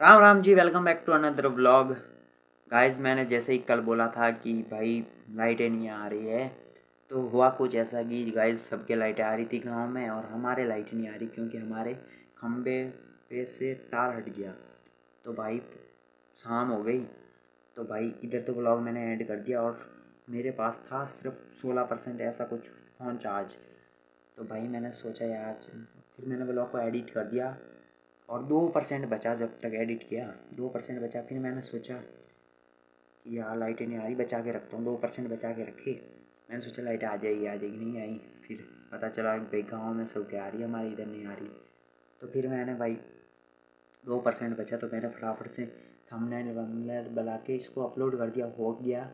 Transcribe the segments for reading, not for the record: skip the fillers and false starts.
Ram Ram ji, welcome back to another vlog. Guys, मैंने जैसे ही कल बोला था कि भाई लाइटें नहीं आ रही है, तो हुआ कुछ ऐसा कि गाइस सबके लाइटें आ रही थी गांव में और हमारे लाइट नहीं आ रही क्योंकि हमारे खम्बे पे से तार हट गया। तो भाई शाम हो गई। तो भाई इधर तो व्लॉग मैंने ऐड कर दिया और मेरे पास था सिर्फ 16% ऐसा कुछ फ़ोन चार्ज। तो भाई मैंने सोचा यार, फिर मैंने व्लॉग को एडिट कर दिया और 2% बचा। जब तक एडिट किया 2% बचा, फिर मैंने सोचा कि यार लाइटें नहीं आ रही, बचा के रखता हूँ। 2% बचा के रखे। मैंने सोचा लाइट आ जाएगी, नहीं आई। फिर पता चला कि भाई गाँव में सबके आ रही है, हमारी इधर नहीं आ रही। तो फिर मैंने भाई 2% बचा तो मैंने फटाफट से थंबनेल वंबनेल बना के इसको अपलोड कर दिया, हो गया।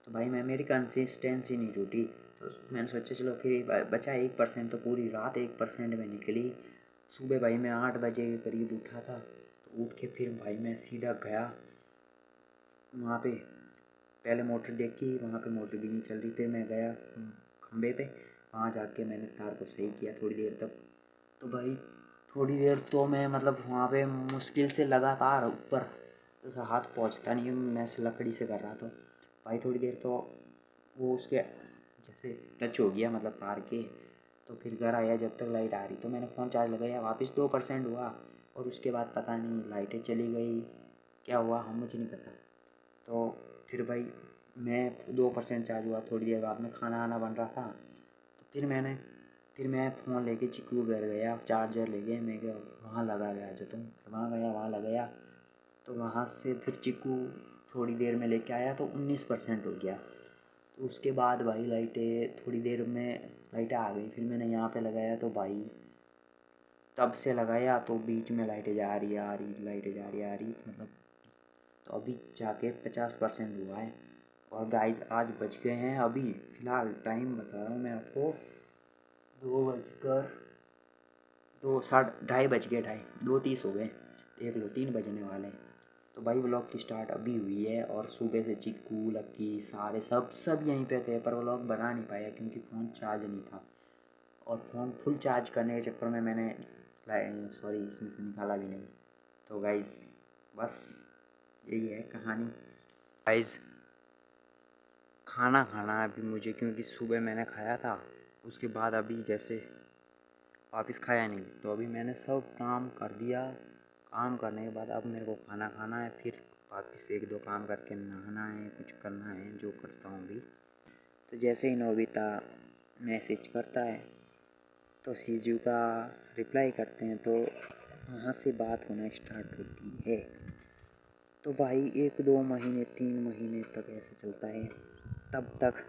तो भाई मेरी कंसिस्टेंसी नहीं टूटी। तो मैंने सोचा चलो फिर बचा 1%, तो पूरी रात 1% में निकली। सुबह भाई मैं 8 बजे के करीब उठा था। तो उठ के फिर भाई मैं सीधा गया वहाँ पे। पहले मोटर देखी, वहाँ पे मोटर भी नहीं चल रही। फिर मैं गया खंबे पे, वहाँ जाके मैंने तार को सही किया थोड़ी देर तक। तो भाई थोड़ी देर तो मैं मतलब वहाँ पे मुश्किल से लगातार ऊपर, जैसा हाथ पहुँचता नहीं, मैं से लकड़ी से कर रहा था। भाई थोड़ी देर तो वो उसके जैसे टच हो गया, मतलब तार के। तो फिर घर आया, जब तक लाइट आ रही तो मैंने फ़ोन चार्ज लगाया, वापस 2% हुआ। और उसके बाद पता नहीं लाइटें चली गई, क्या हुआ हम मुझे नहीं पता। तो फिर भाई मैं 2% चार्ज हुआ, थोड़ी देर बाद में खाना आना बन रहा था। तो फिर मैं फ़ोन लेके चिक्कू घर गया, चार्जर लेके मैं क्या वहाँ लगा गया। जो तुम वहाँ गया, वहाँ लगाया। तो वहाँ से फिर चिक्कू थोड़ी देर में लेके आया तो 19% हो गया। तो उसके बाद भाई लाइटें थोड़ी देर में लाइटें आ गई। फिर मैंने यहाँ पे लगाया तो भाई तब से लगाया तो बीच में लाइटें जा रही आ रही, लाइटें जा रही आ रही, मतलब तो अभी जाके 50% हुआ है। और गाइस आज बज गए हैं, अभी फ़िलहाल टाइम बता रहा हूँ मैं आपको, 2 बजकर दो साढ़े ढाई बज गए, 2:30 हो गए। देख लो 3 बजने वाले हैं। तो भाई व्लॉग की स्टार्ट अभी हुई है और सुबह से चिक्कू लक्की सारे सब यहीं पे थे, पर व्लॉग बना नहीं पाया क्योंकि फ़ोन चार्ज नहीं था। और फ़ोन फुल चार्ज करने के चक्कर में मैंने इसमें से निकाला भी नहीं। तो गाइस बस यही है कहानी। गाइस खाना खाना है अभी मुझे, क्योंकि सुबह मैंने खाया था, उसके बाद अभी जैसे वापस खाया नहीं। तो अभी मैंने सब काम कर दिया। काम करने के बाद अब मेरे को खाना खाना है, फिर वापस 1-2 काम करके नहाना है, कुछ करना है जो करता हूँ अभी। तो जैसे ही नोबिता मैसेज करता है तो सीजू का रिप्लाई करते हैं, तो वहाँ से बात होना स्टार्ट होती है। तो भाई 1-2 महीने 3 महीने तक ऐसे चलता है। तब तक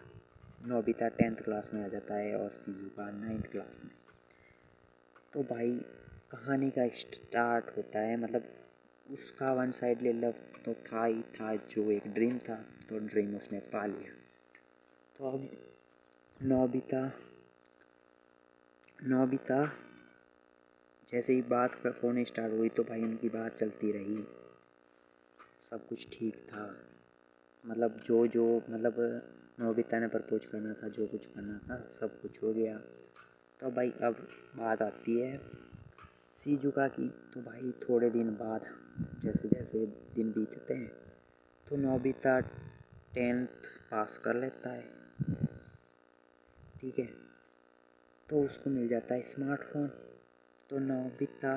नोबिता 10th क्लास में आ जाता है और सीजू का 9th क्लास में। तो भाई कहानी का स्टार्ट होता है, मतलब उसका वन साइड लव तो था ही था, जो एक ड्रीम था, तो ड्रीम उसने पा लिया। तो अब नोबिता नोबिता जैसे ही बात होने स्टार्ट हुई तो भाई उनकी बात चलती रही, सब कुछ ठीक था। मतलब जो मतलब नोबिता ने प्रपोज करना था, जो कुछ करना था सब कुछ हो गया। तो भाई अब बात आती है सीजुका की। तो भाई थोड़े दिन बाद जैसे जैसे दिन बीतते हैं तो नोबिता 10th पास कर लेता है, ठीक है। तो उसको मिल जाता है स्मार्टफोन। तो नोबिता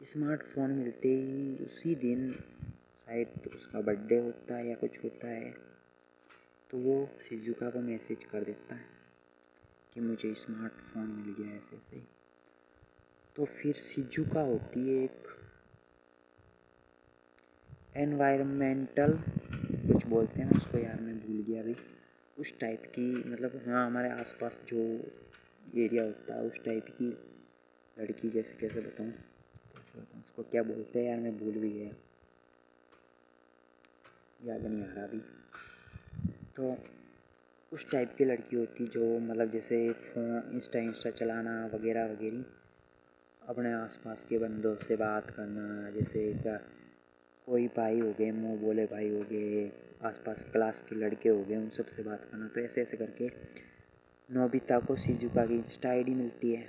स्मार्टफोन मिलते ही उसी दिन शायद उसका बर्थडे होता है या कुछ होता है, तो वो शिजुका को मैसेज कर देता है कि मुझे स्मार्टफोन मिल गया ऐसे ऐसे। तो फिर शिजुका होती है एक एनवायरमेंटल कुछ बोलते हैं ना उसको, यार मैं भूल गया अभी, उस टाइप की, मतलब हाँ हमारे आसपास जो एरिया होता है उस टाइप की लड़की। जैसे कैसे बताऊँ उसको क्या बोलते हैं यार, मैं भूल भी गया, याद नहीं आ रहा अभी। तो उस टाइप की लड़की होती जो मतलब जैसे फ़ोन इंस्टा चलाना वगैरह वगैरह, अपने आसपास के बंदों से बात करना, जैसे कोई भाई हो गए, मुँह बोले भाई हो गए, आसपास क्लास के लड़के हो गए, उन सब से बात करना। तो ऐसे ऐसे करके नोबिता को शिजुका की इंस्टा आईडी मिलती है।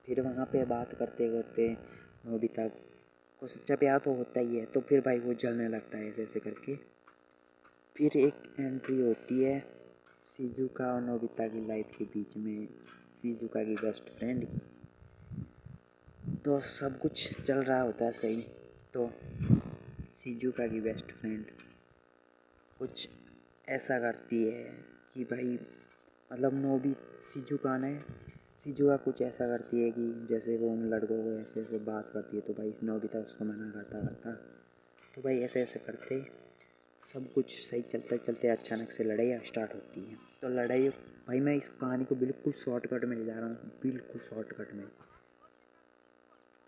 फिर वहाँ पे बात करते करते नोबिता को सच्चा प्यार तो होता ही है, तो फिर भाई वो जलने लगता है ऐसे ऐसे करके। फिर एक एंट्री होती है शिजुका और नोबिता की लाइफ के बीच में, शिजुका की बेस्ट फ्रेंड की। तो सब कुछ चल रहा होता है सही, तो शिजुका की बेस्ट फ्रेंड कुछ ऐसा करती है कि भाई मतलब शिजुका कुछ ऐसा करती है कि जैसे वो उन लड़कों को ऐसे ऐसे बात करती है, तो भाई नोबिता उसको मना करता करता, तो भाई ऐसे ऐसे करते सब कुछ सही चलते चलते अचानक से लड़ाई स्टार्ट होती है। तो लड़ाई भाई मैं इस कहानी को बिल्कुल शॉर्टकट में ले जा रहा हूँ, बिल्कुल शॉर्टकट में,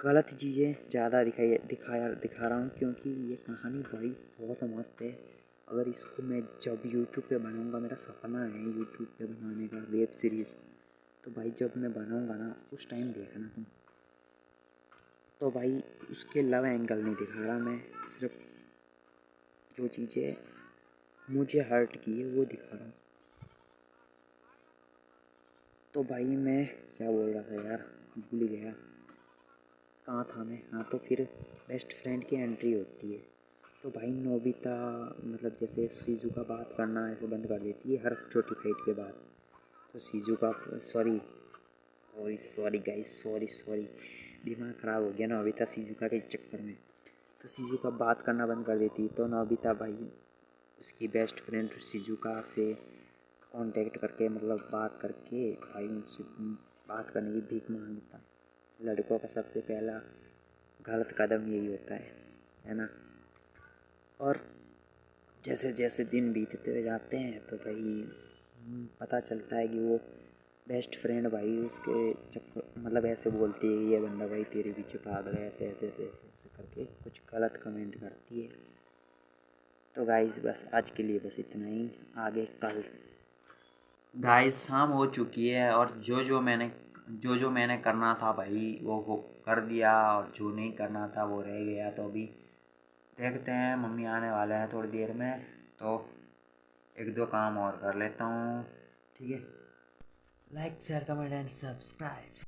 गलत चीज़ें ज़्यादा दिखा रहा हूँ क्योंकि ये कहानी भाई बहुत मस्त है। अगर इसको मैं जब यूट्यूब पे बनाऊँगा, मेरा सपना है यूट्यूब पे बनाने का वेब सीरीज़, तो भाई जब मैं बनाऊँगा ना उस टाइम देखना तुम। तो भाई उसके लव एंगल नहीं दिखा रहा मैं, सिर्फ जो चीज़ें मुझे हर्ट की है वो दिखा रहा हूँ। तो भाई मैं क्या बोल रहा था यार, भूल गया कहाँ था मैं। हाँ, तो फिर बेस्ट फ्रेंड की एंट्री होती है, तो भाई नोबिता मतलब जैसे शिजुका बात करना ऐसे बंद कर देती है हर छोटी फाइट के बाद। तो Shizuka sorry sorry sorry guys, sorry दिमाग ख़राब हो गया नोबिता शिजुका के चक्कर में। तो शिजुका बात करना बंद कर देती, तो नोबिता भाई उसकी बेस्ट फ्रेंड शिजुका से कांटेक्ट करके मतलब बात करके भाई उनसे बात करने की भीख मांगता है। लड़कों का सबसे पहला गलत कदम यही होता है ना। और जैसे जैसे दिन बीतते जाते हैं तो भाई पता चलता है कि वो बेस्ट फ्रेंड भाई उसके चक्कर मतलब ऐसे बोलती है ये बंदा भाई तेरे पीछे पागल है, ऐसे ऐसे ऐसे ऐसे ऐसे करके कुछ गलत कमेंट करती है। तो गाइस बस आज के लिए बस इतना ही, आगे कल गाइस शाम हो चुकी है और जो जो मैंने करना था भाई वो कर दिया, और जो नहीं करना था वो रह गया। तो अभी देखते हैं, मम्मी आने वाले हैं थोड़ी देर में, तो एक दो काम और कर लेता हूँ। ठीक है, like share comment and subscribe.